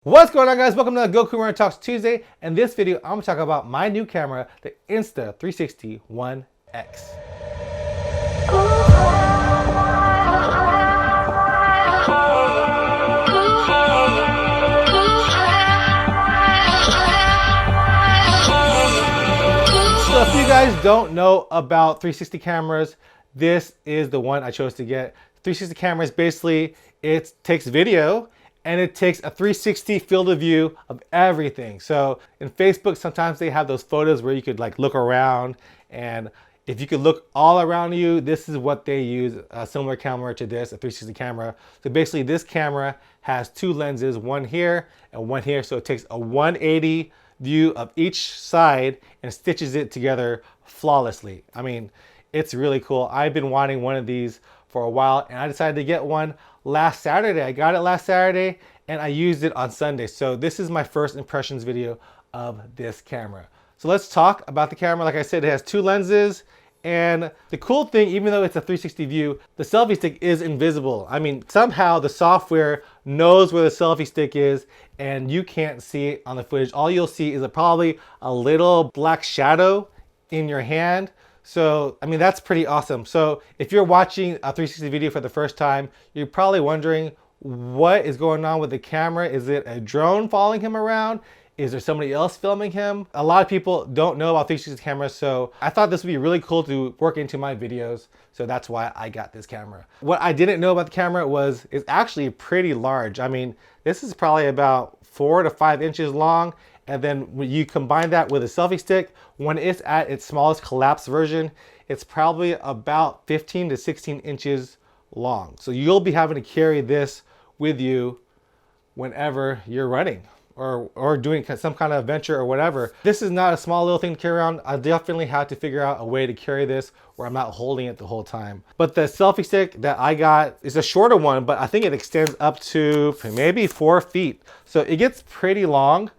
What's going on, guys? Welcome to Goku Runner Talks Tuesday. In this video, I'm going to talk about my new camera, the Insta360 OneX. So if you guys don't know about 360 cameras, this is the one I chose to get. 360 cameras, basically, it takes video and it takes a 360 field of view of everything. So in Facebook, sometimes they have those photos where you could like look around, and if you could look all around you, this is what they use, a similar camera to this, a 360 camera. So basically this camera has two lenses, one here and one here. So it takes a 180 view of each side and stitches it together flawlessly. I mean, it's really cool. I've been wanting one of these for a while, and I decided to get one last Saturday. I got it last Saturday and I used it on Sunday. So this is my first impressions video of this camera. So let's talk about the camera. Like I said, it has two lenses, and the cool thing, even though it's a 360 view, the selfie stick is invisible. I mean, somehow the software knows where the selfie stick is and you can't see it on the footage. All you'll see is probably a little black shadow in your hand. So, I mean, that's pretty awesome. So if you're watching a 360 video for the first time, you're probably wondering what is going on with the camera. Is it a drone following him around? Is there somebody else filming him? A lot of people don't know about 360 cameras, so I thought this would be really cool to work into my videos. So that's why I got this camera. What I didn't know about the camera was it's actually pretty large. I mean, this is probably about 4 to 5 inches long. And then when you combine that with a selfie stick, when it's at its smallest collapsed version, it's probably about 15 to 16 inches long. So you'll be having to carry this with you whenever you're running or doing some kind of adventure or whatever. This is not a small little thing to carry around. I definitely had to figure out a way to carry this where I'm not holding it the whole time. But the selfie stick that I got is a shorter one, but I think it extends up to maybe 4 feet. So it gets pretty long,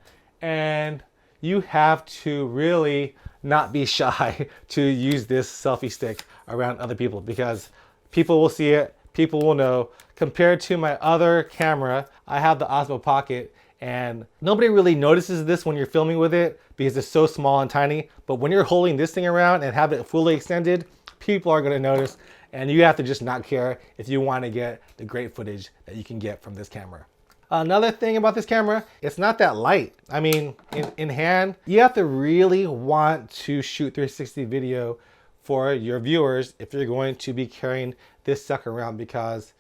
and you have to really not be shy to use this selfie stick around other people, because people will see it, people will know. Compared to my other camera, I have the Osmo Pocket, and nobody really notices this when you're filming with it because it's so small and tiny. But when you're holding this thing around and have it fully extended, people are gonna notice, and you have to just not care if you wanna get the great footage that you can get from this camera. Another thing about this camera, it's not that light. I mean, in hand, you have to really want to shoot 360 video for your viewers if you're going to be carrying this sucker around, because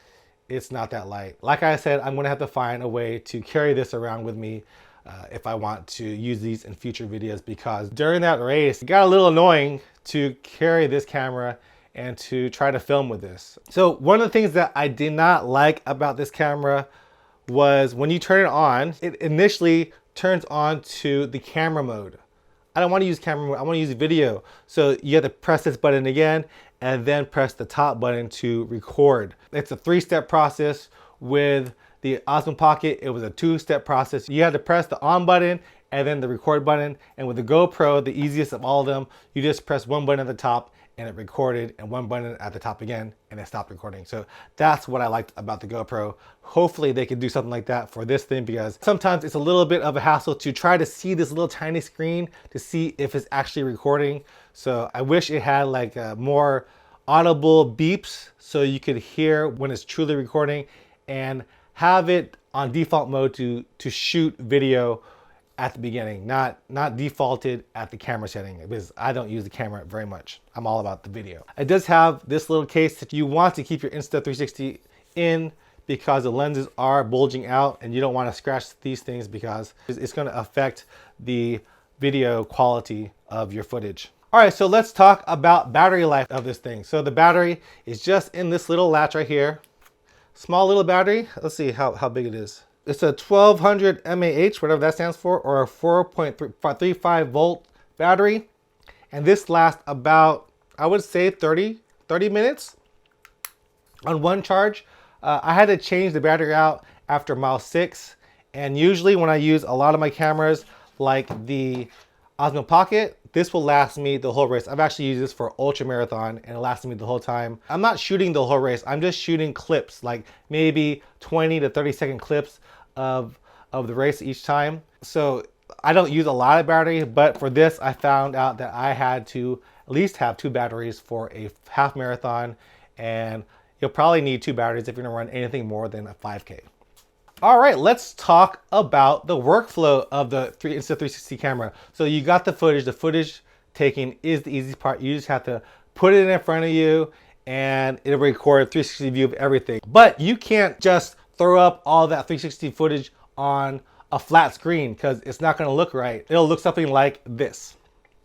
it's not that light. Like I said, I'm gonna have to find a way to carry this around with me if I want to use these in future videos, because during that race, it got a little annoying to carry this camera and to try to film with this. So one of the things that I did not like about this camera was when you turn it on, it initially turns on to the camera mode. I don't want to use camera mode, I want to use video. So you have to press this button again and then press the top button to record. It's a 3-step process. With the Osmo Pocket, it was a 2-step process. You had to press the on button and then the record button. And with the GoPro, the easiest of all of them, you just press one button at the top and it recorded, and one button at the top again and it stopped recording. So that's what I liked about the GoPro. Hopefully they can do something like that for this thing, because sometimes it's a little bit of a hassle to try to see this little tiny screen to see if it's actually recording. So I wish it had like more audible beeps so you could hear when it's truly recording, and have it on default mode to shoot video at the beginning, not defaulted at the camera setting, because I don't use the camera very much. I'm all about the video. It does have this little case that you want to keep your Insta360 in, because the lenses are bulging out and you don't want to scratch these things because it's going to affect the video quality of your footage. All right, so let's talk about battery life of this thing. So the battery is just in this little latch right here. Small little battery. Let's see how big it is. It's a 1200 mAh, whatever that stands for, or a 4.35 volt battery. And this lasts about, I would say 30 minutes on one charge. I had to change the battery out after mile 6. And usually when I use a lot of my cameras, like the Osmo Pocket, this will last me the whole race. I've actually used this for ultra marathon and it lasted me the whole time. I'm not shooting the whole race. I'm just shooting clips, like maybe 20 to 30 second clips of of the race each time. So I don't use a lot of battery, but for this, I found out that I had to at least have 2 batteries for a half marathon, and you'll probably need 2 batteries if you're gonna run anything more than a 5K. All right, let's talk about the workflow of the Insta360 camera. So you got the footage taking is the easy part. You just have to put it in front of you and it'll record a 360 view of everything. But you can't just throw up all that 360 footage on a flat screen because it's not gonna look right. It'll look something like this.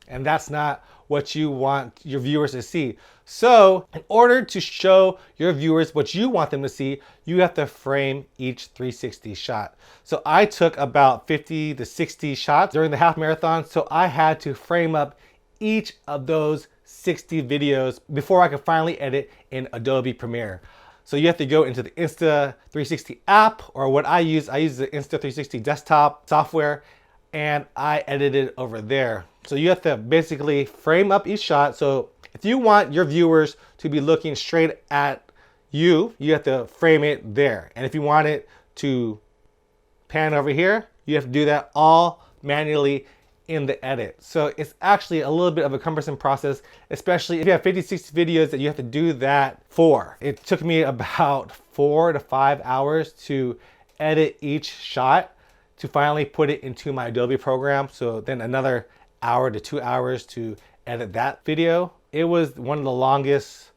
And that's not what you want your viewers to see. So in order to show your viewers what you want them to see, you have to frame each 360 shot. So I took about 50 to 60 shots during the half marathon. So I had to frame up each of those 60 videos before I could finally edit in Adobe Premiere. So you have to go into the Insta360 app, or what I use the Insta360 desktop software, and I edited over there. So you have to basically frame up each shot. So if you want your viewers to be looking straight at you, you have to frame it there. And if you want it to pan over here, you have to do that all manually in the edit. So it's actually a little bit of a cumbersome process, especially if you have 50, 60 videos that you have to do that for. It took me about 4 to 5 hours to edit each shot to finally put it into my Adobe program. So then another hour to 2 hours to edit that video. It was one of the longest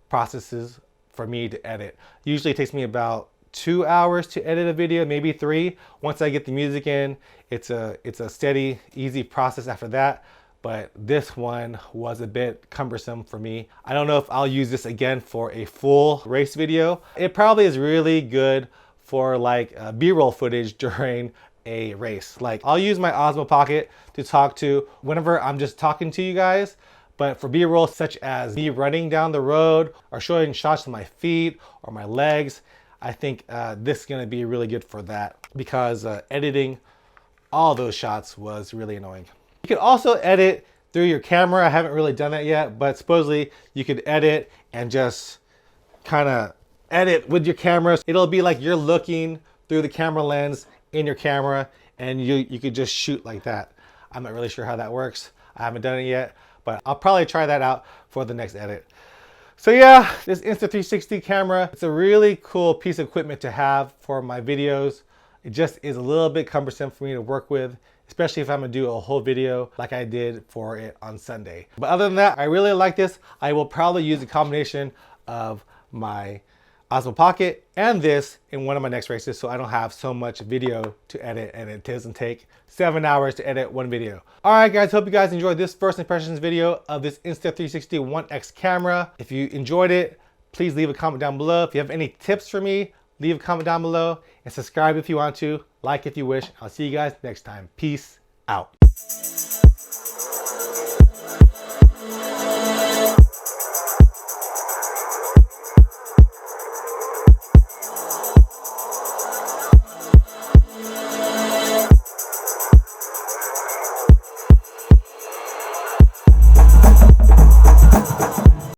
processes for me to edit. Usually it takes me about 2 hours to edit a video, maybe 3. Once I get the music in, it's a steady, easy process after that. But this one was a bit cumbersome for me. I don't know if I'll use this again for a full race video. It probably is really good for like B-roll footage during a race. Like I'll use my Osmo Pocket to talk to whenever I'm just talking to you guys. But for B-roll, such as me running down the road or showing shots of my feet or my legs, I think this is gonna be really good for that, because editing all those shots was really annoying. You can also edit through your camera. I haven't really done that yet, but supposedly you could edit and just kind of edit with your camera. It'll be like you're looking through the camera lens in your camera, and you could just shoot like that. I'm not really sure how that works. I haven't done it yet, but I'll probably try that out for the next edit. So yeah, this Insta360 camera, it's a really cool piece of equipment to have for my videos. It just is a little bit cumbersome for me to work with, especially if I'm gonna do a whole video like I did for it on Sunday. But other than that, I really like this. I will probably use a combination of my Osmo Pocket and this in one of my next races, so I don't have so much video to edit and it doesn't take 7 hours to edit one video. All right guys, hope you guys enjoyed this first impressions video of this Insta360 OneX camera. If you enjoyed it, please leave a comment down below. If you have any tips for me, leave a comment down below, and subscribe if you want to, like if you wish. I'll see you guys next time. Peace out.